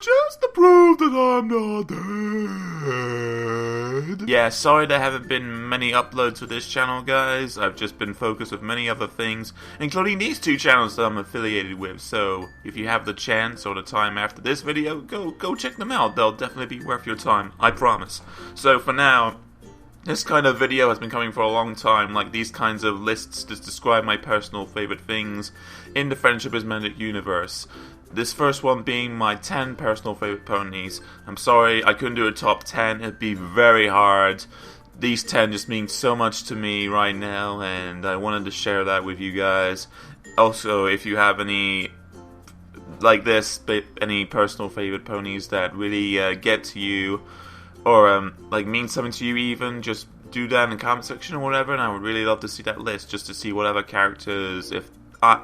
Just to prove that I'm not dead. Yeah, sorry there haven't been many uploads for this channel, guys. I've just been focused with many other things, including these two channels that I'm affiliated with. So, if you have the chance or the time after this video, go check them out. They'll definitely be worth your time, I promise. So, for now, this kind of video has been coming for a long time, like these kinds of lists to describe my personal favorite things in the Friendship is Magic universe. This first one being my 10 personal favorite ponies. I'm sorry, I couldn't do a top 10, it'd be very hard. These 10 just mean so much to me right now, and I wanted to share that with you guys. Also, if you have any, like this, any personal favorite ponies that really get to you, or like mean something to you even, just do that in the comment section or whatever, and I would really love to see that list, just to see what other characters, if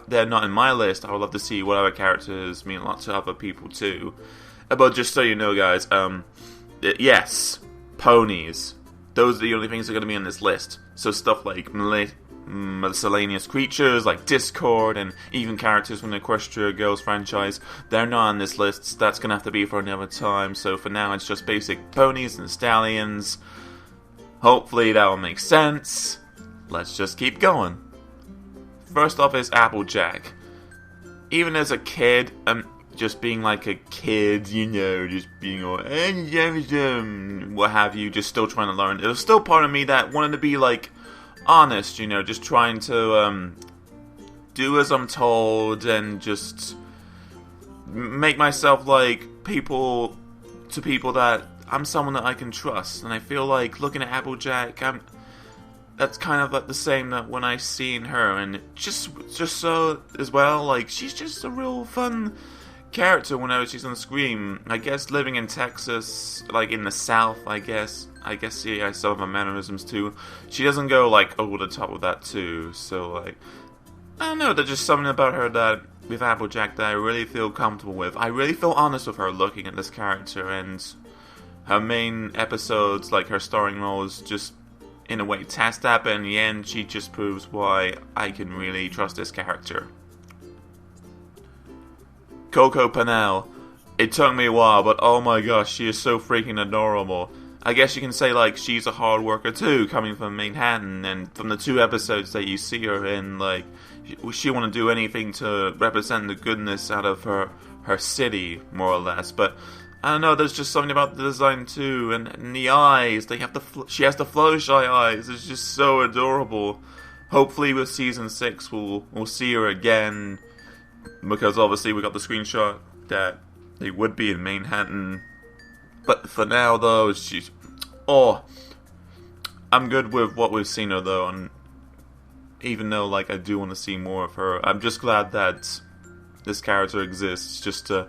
they're not in my list, I would love to see what other characters mean a lot to other people too. But just so you know, guys, yes, ponies. Those are the only things that are going to be on this list. So stuff like miscellaneous creatures like Discord and even characters from the Equestria Girls franchise, they're not on this list. That's going to have to be for another time. So for now, it's just basic ponies and stallions. Hopefully that will make sense. Let's just keep going. First off is Applejack. Even as a kid, just being like a kid, you know, just being all, what have you, just still trying to learn. There was still part of me that wanted to be like, honest, you know, just trying to, do as I'm told and just make myself like people that I'm someone that I can trust. And I feel like looking at Applejack, that's kind of like the same that when I seen her, and just so as well, like she's just a real fun character whenever she's on the screen. I guess living in Texas, like in the South, I guess she has some of her mannerisms too. She doesn't go like over the top with that too. So like, I don't know, there's just something about her that with Applejack that I really feel comfortable with. I really feel honest with her looking at this character, and her main episodes, like her starring roles, just in a way test that, but in the end she just proves why I can really trust this character. Coco Panel. It took me a while, but oh my gosh, she is so freaking adorable. I guess you can say like she's a hard worker too, coming from Manhattan, and from the 2 episodes that you see her in, like she want to do anything to represent the goodness out of her city, more or less. But I don't know, there's just something about the design too, and the eyes, she has the Fluttershy eyes, it's just so adorable. Hopefully with Season 6 we'll see her again, because obviously we got the screenshot that they would be in Manhattan. But for now though, I'm good with what we've seen her though, and even though like I do want to see more of her, I'm just glad that this character exists just to,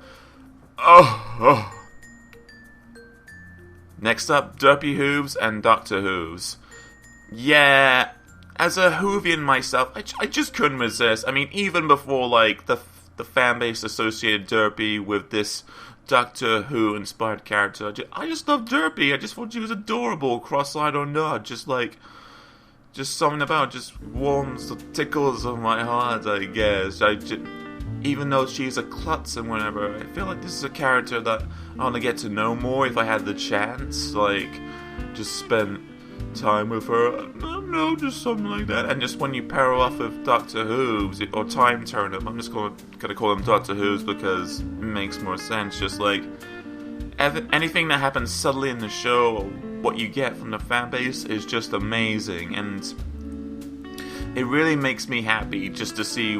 Next up, Derpy Hooves and Dr. Hooves. Yeah, as a Hoovian myself, I just couldn't resist. I mean, even before like the fanbase associated Derpy with this Doctor Who inspired character, I just love Derpy. I just thought she was adorable, cross-eyed or not. Just something about just warms the tickles of my heart, I guess. Even though she's a klutz and whatever, I feel like this is a character that I want to get to know more if I had the chance. Like, just spend time with her. I don't know, just something like that. And just when you pair her off with Doctor Hooves, or Time Turnip, I'm just gonna call them Doctor Hooves because it makes more sense. Just like, anything that happens subtly in the show, or what you get from the fanbase is just amazing. And it really makes me happy just to see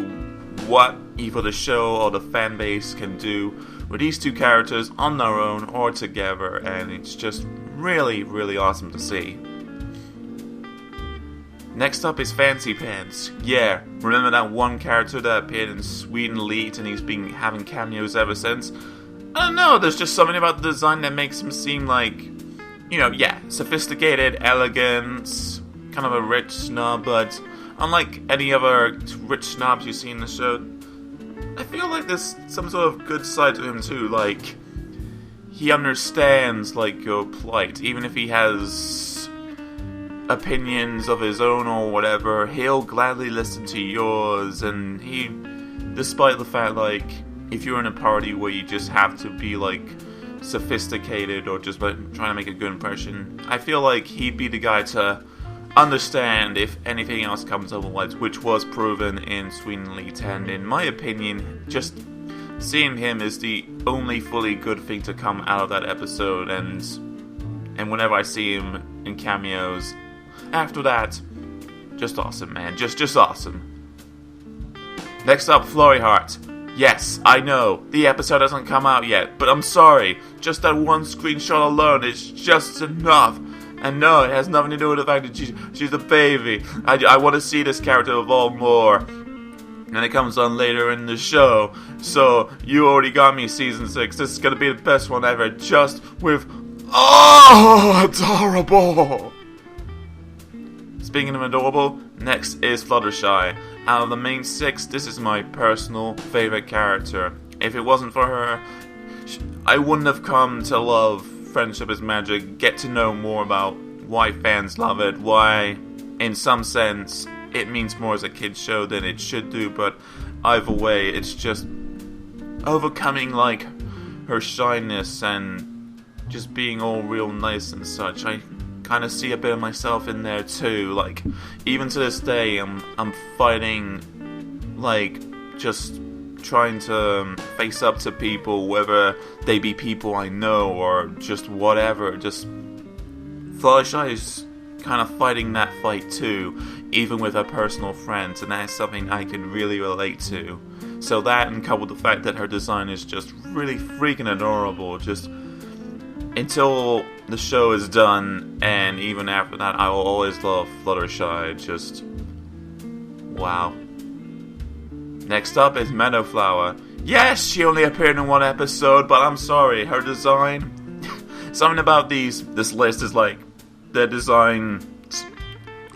what either the show or the fan base can do with these 2 characters on their own or together, and it's just really, really awesome to see. Next up is Fancy Pants. Yeah, remember that one character that appeared in Sweden Elite, and he's been having cameos ever since? I don't know, there's just something about the design that makes him seem like, you know, yeah, sophisticated, elegant, kind of a rich snob, but unlike any other rich snobs you see in the show, I feel like there's some sort of good side to him too. Like, he understands like your plight, even if he has opinions of his own or whatever. He'll gladly listen to yours, and he, despite the fact like if you're in a party where you just have to be like sophisticated or just like trying to make a good impression, I feel like he'd be the guy to understand if anything else comes otherwise, which was proven in Sweet and Elite 10. In my opinion, just seeing him is the only fully good thing to come out of that episode, and whenever I see him in cameos after that, just awesome, man. Just awesome. Next up, Flowy Heart. Yes, I know, the episode hasn't come out yet, but I'm sorry, just that one screenshot alone is just enough. And no, it has nothing to do with the fact that she's a baby. I want to see this character evolve more. And it comes on later in the show, so you already got me season 6. This is going to be the best one ever, just with... oh, adorable! Speaking of adorable, next is Fluttershy. Out of the main 6, this is my personal favorite character. If it wasn't for her, I wouldn't have come to love Friendship is Magic, get to know more about why fans love it, why, in some sense, it means more as a kid's show than it should do, but either way, it's just overcoming, like, her shyness and just being all real nice and such. I kind of see a bit of myself in there too. Like, even to this day, I'm fighting, like, just trying to face up to people, whether they be people I know or just whatever. Just Fluttershy is kind of fighting that fight too, even with her personal friends, and that's something I can really relate to. So that, and coupled with the fact that her design is just really freaking adorable, just until the show is done, and even after that, I will always love Fluttershy. Just wow. Next up is Meadow Flower. Yes, she only appeared in one episode, but I'm sorry, her design... something about this list is like, their designs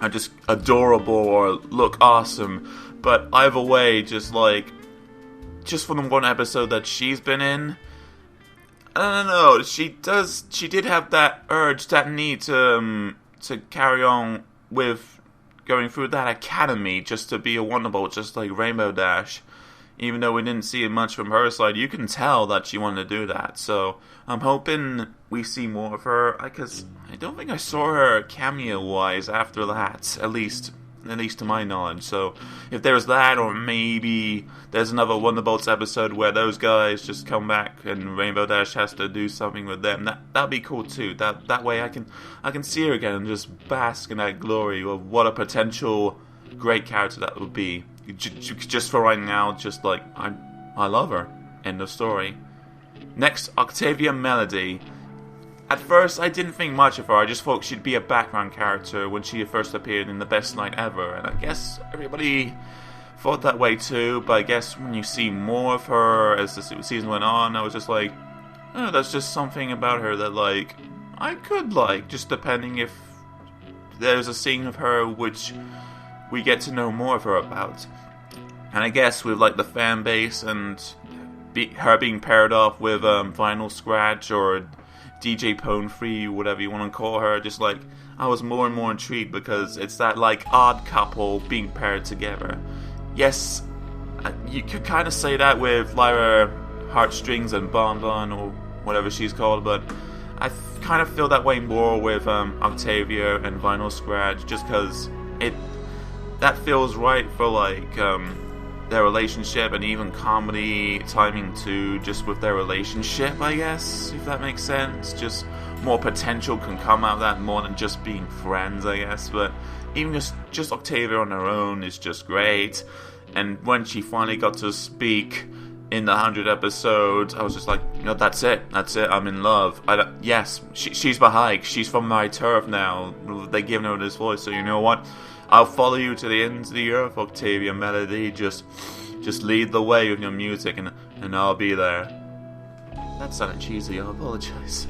are just adorable or look awesome, but either way, just from the one episode that she's been in, I don't know, she did have that urge, that need to carry on with going through that academy just to be a Wonderbolt, just like Rainbow Dash. Even though we didn't see much from her side, you can tell that she wanted to do that. So I'm hoping we see more of her, because I don't think I saw her cameo-wise after that, at least to my knowledge. So if there's that, or maybe there's another Wonderbolts episode where those guys just come back and Rainbow Dash has to do something with them, that'd be cool too. That way I can see her again and just bask in that glory of what a potential great character that would be. Just for right now, just like I love her. End of story. Next, Octavia Melody. At first, I didn't think much of her. I just thought she'd be a background character when she first appeared in The Best Night Ever, and I guess everybody thought that way too. But I guess when you see more of her as the season went on, I was just like, oh, that's just something about her that, like, I could like, just depending if there's a scene of her which we get to know more of her about. And I guess with like the fan base and her being paired off with Vinyl Scratch or DJ Pone Free, whatever you want to call her, just like I was more and more intrigued, because it's that like odd couple being paired together. Yes, you could kind of say that with Lyra Heartstrings and Bon Bon or whatever she's called, but I kind of feel that way more with Octavia and Vinyl Scratch, just because that feels right for like their relationship, and even comedy timing too, just with their relationship, I guess, if that makes sense. Just more potential can come out of that more than just being friends, I guess. But even just Octavia on her own is just great. And when she finally got to speak in the 100 episodes, I was just like, you know, that's it, I'm in love. Yes, she's Bahaik, she's from my turf now, they've given her this voice, so you know what? I'll follow you to the ends of the earth, Octavia Melody. Just lead the way with your music, and I'll be there. That sounded cheesy, I apologize.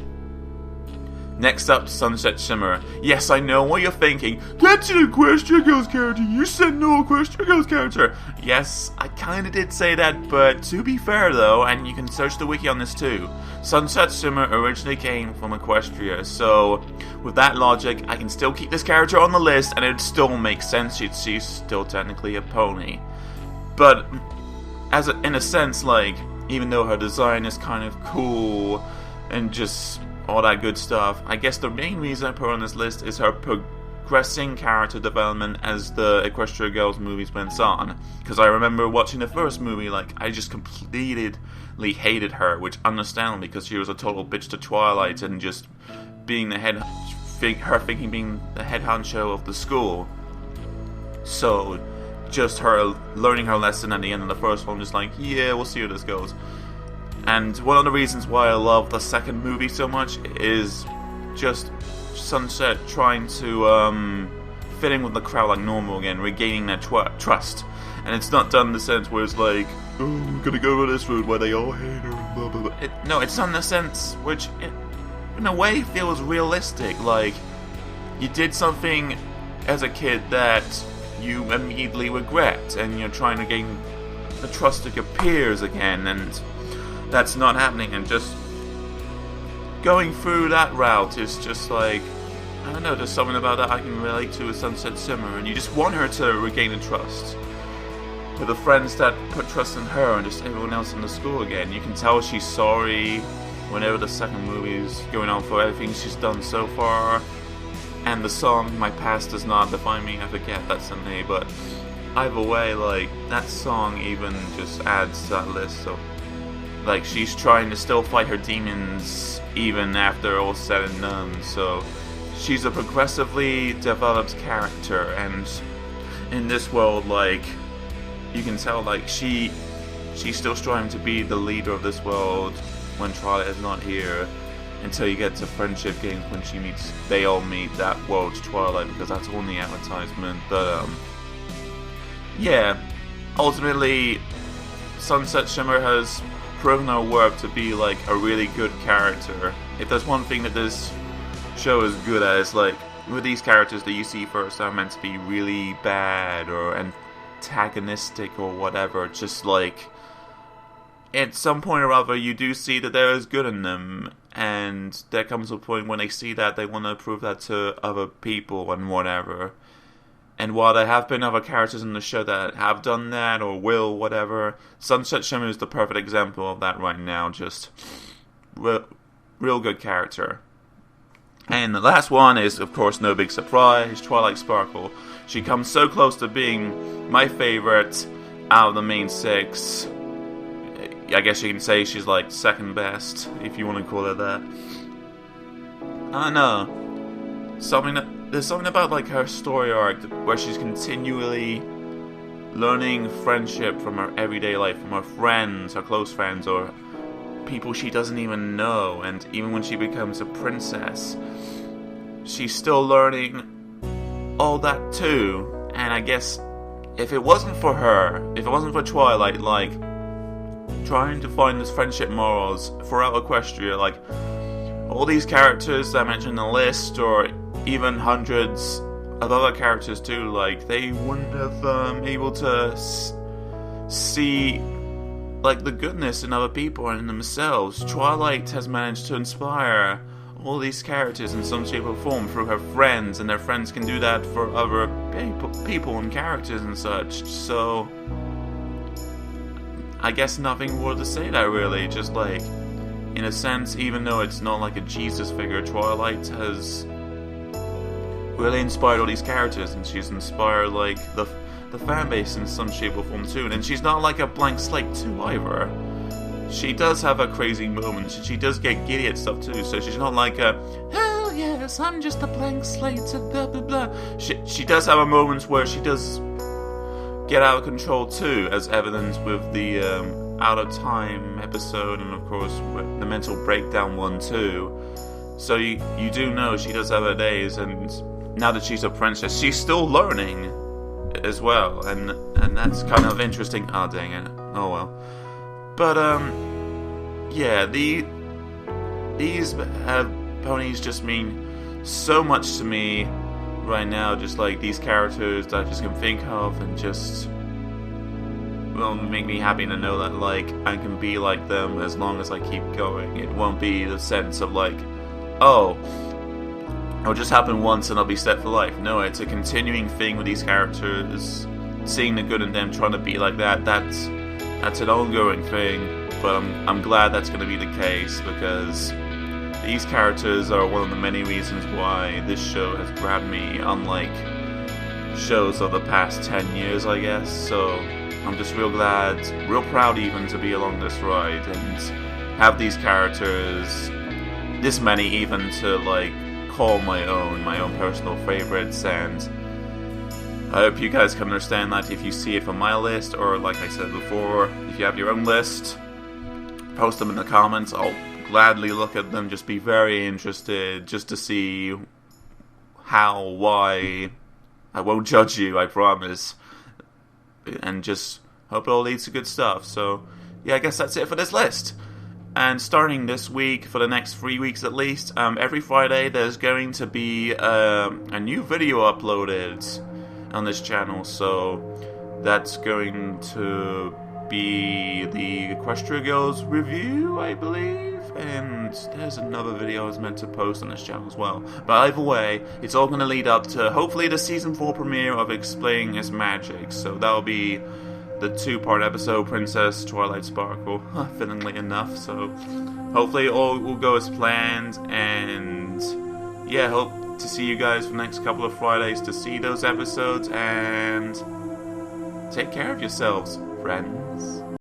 Next up, Sunset Shimmer. Yes, I know what you're thinking. That's an Equestria Girls character. You said no Equestria Girls character. Yes, I kinda did say that, but to be fair though, and you can search the wiki on this too, Sunset Shimmer originally came from Equestria, so with that logic, I can still keep this character on the list, and it still makes sense. She's still technically a pony. But in a sense, like, even though her design is kind of cool and just all that good stuff, I guess the main reason I put her on this list is her progressing character development as the Equestria Girls movies went on. Because I remember watching the first movie, like, I just completely hated her, which understandably, because she was a total bitch to Twilight and just being the head, her thinking being the head honcho of the school. So just her learning her lesson at the end of the first one, just like, yeah, we'll see how this goes. And one of the reasons why I love the second movie so much is just Sunset trying to fit in with the crowd like normal again, regaining their trust. And it's not done in the sense where it's like, oh, we're gonna go over this road where they all hate her and blah blah blah. No, it's done in a sense which, in a way, feels realistic. Like, you did something as a kid that you immediately regret, and you're trying to gain the trust of your peers again, and that's not happening, and just going through that route is just like, I don't know, there's something about that I can relate to with Sunset Shimmer, and you just want her to regain the trust with the friends that put trust in her and just everyone else in the school again. You can tell she's sorry whenever the second movie's going on for everything she's done so far. And the song, My Past Does Not Define Me, I forget that's in me, but either way, like, that song even just adds to that list. So, like, she's trying to still fight her demons even after all said and done. So she's a progressively developed character, and in this world, like, you can tell, like, she's still striving to be the leader of this world when Twilight is not here, until you get to Friendship Games when they all meet that world's Twilight, because that's all in the advertisement. But yeah, ultimately Sunset Shimmer has proven her worth to be like a really good character. If there's one thing that this show is good at, it's like, with these characters that you see first are meant to be really bad or antagonistic or whatever, just like, at some point or other you do see that there is good in them, and there comes a point when they see that they want to prove that to other people and whatever. And while there have been other characters in the show that have done that or will, whatever, Sunset Shimmer is the perfect example of that right now. Just real good character. And the last one is, of course, no big surprise, Twilight Sparkle. She comes so close to being my favorite out of the main six. I guess you can say she's like second best, if you want to call it that. I don't know. There's something about like her story arc where she's continually learning friendship from her everyday life, from her friends, her close friends, or people she doesn't even know. And even when she becomes a princess, she's still learning all that too. And I guess if it wasn't for her, if it wasn't for Twilight, like, trying to find this friendship morals throughout Equestria, like, all these characters that I mentioned in the list, or even hundreds of other characters too, like, they wouldn't have been able to see, like, the goodness in other people and in themselves. Twilight has managed to inspire all these characters in some shape or form through her friends, and their friends can do that for other people and characters and such. So I guess nothing more to say that, really. Just like, in a sense, even though it's not like a Jesus figure, Twilight has really inspired all these characters, and she's inspired like the fan base in some shape or form too. And she's not like a blank slate too either. She does have her crazy moments, and she does get giddy at stuff too. So she's not like a, oh yes, I'm just a blank slate, blah blah blah. She does have her moments where she does get out of control too, as evidenced with the Out of Time episode, and of course the mental breakdown one too. So you do know she does have her days, and now that she's a princess, she's still learning as well, and that's kind of interesting. Oh dang it, oh well. But yeah, these ponies just mean so much to me right now, just like these characters that I just can think of, and just, well, make me happy to know that like I can be like them as long as I keep going. It won't be the sense of like, oh, it'll just happen once and I'll be set for life. No, it's a continuing thing with these characters, seeing the good in them, trying to be like that. That's an ongoing thing. but I'm glad that's going to be the case, because these characters are one of the many reasons why this show has grabbed me, unlike shows of the past 10 years, I guess. So I'm just real glad, real proud even, to be along this ride and have these characters, this many even, to like call my own personal favorites. And I hope you guys can understand that if you see it from my list, or like I said before, if you have your own list, post them in the comments. I'll gladly look at them, just be very interested, just to see how, why. I won't judge you, I promise. And just hope it all leads to good stuff. So, yeah, I guess that's it for this list. And starting this week, for the next 3 weeks at least, every Friday there's going to be a new video uploaded on this channel. So that's going to be the Equestria Girls review, I believe. And there's another video I was meant to post on this channel as well. But either way, it's all going to lead up to hopefully the Season 4 premiere of Explaining His Magic. So that'll be the 2-part episode, Princess Twilight Sparkle, fittingly enough. So hopefully it all will go as planned. And yeah, hope to see you guys for the next couple of Fridays to see those episodes. And take care of yourselves, friends.